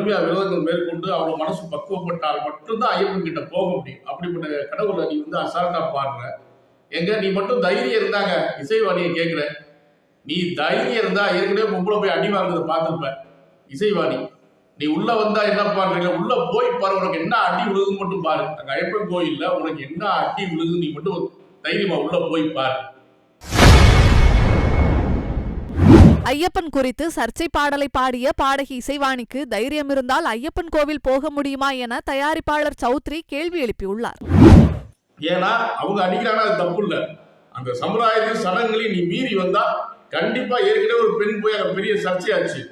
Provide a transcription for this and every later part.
விரதங்கள் மேற்கொண்டு அவ்வளவு மனசு பக்குவப்பட்டால் மட்டும்தான் ஐயப்பன் கிட்ட போக முடியும். அப்படிப்பட்ட கடவுளை நீ அசால்ட்டா பாடுற. எங்க நீ மட்டும் தைரியம் இருந்தாங்க இசைவாணியை கேட்கிற. நீ தைரியம் இருந்தா ஏற்கனவே பொம்பளை போய் அடி வாங்குறத பார்த்துருப்ப. இசைவாணி நீ உள்ள வந்தா என்ன பாடுறீங்க, உள்ள போய் பாரு, உனக்கு என்ன அடி விழுதுன்னு மட்டும் பாரு. அங்க ஐயப்பன் கோயில்ல உனக்கு என்ன அடி விழுது நீ மட்டும் தைரியமா உள்ள போய் பாரு. ஐயப்பன் குறித்து சர்ச்சை பாடலை பாடிய பாடகி இசைவாணிக்கு தைரியம் இருந்தால் ஐயப்பன் கோவில் போக முடியுமா என தயாரிப்பாளர் சௌத்ரி கேள்வி எழுப்பியுள்ளார். ஏன்னா அவங்க அடிக்கிறாங்க, அது தப்பு இல்ல. அந்த சமுதாயத்தின் சடங்குகளை நீ மீறி வந்தா கண்டிப்பா ஏற்கனவே ஒரு பெண் போய் அங்க பெரிய சர்ச்சையாச்சு.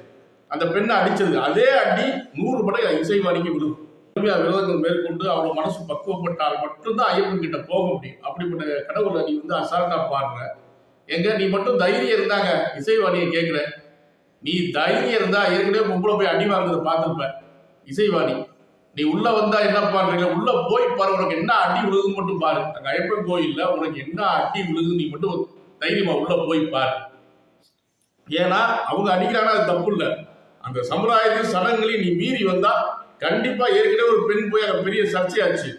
அந்த பெண்ணை அடிச்சது அதே அடி 100 மடங்கு இசைவாணிக்கு விழுகும். விரதங்கள் மேற்கொண்டு அவ்வளவு மனசு பக்குவப்பட்டால் மட்டும்தான் ஐயப்பன் கிட்ட போக முடியும். அப்படிப்பட்ட கடவுளை நீ அசால்ட்டா பாடுற. எங்க நீ மட்டும் தைரியம் இருந்தாங்க இசைவாணியை கேட்கிற. நீ தைரியம் இருந்தா ஏற்கனவே பொம்பளை போய் அடி வாங்குறத பார்த்துருப்ப. இசைவாணி நீ உள்ள வந்தா என்ன பாடுறீங்க, உள்ள போய் பாரு, உனக்கு என்ன அடி விழுதுன்னு மட்டும் பாரு. அங்க ஐயப்பன் கோயில்ல உனக்கு என்ன அடி விழுது நீ மட்டும் தைரியமா உள்ள போய் பாரு. ஏன்னா அவங்க அடிக்கிறாங்க, அது தப்பு இல்ல. அந்த சமுதாயத்தின் சடங்குகளை நீ மீறி வந்தா கண்டிப்பா ஏற்கனவே ஒரு பெண் போய் அங்க பெரிய சர்ச்சையாச்சு.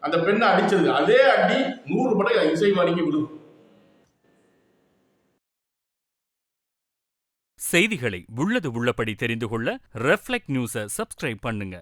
அந்த பெண்ணை அடிச்சது அதே அடி 100 மடங்கு இசைவாணிக்கு விழுகும். செய்திகளை உள்ளது உள்ளபடி தெரிந்து கொள்ள ரெஃப்ளெக்ட் நியூஸை சப்ஸ்கிரைப் பண்ணுங்க.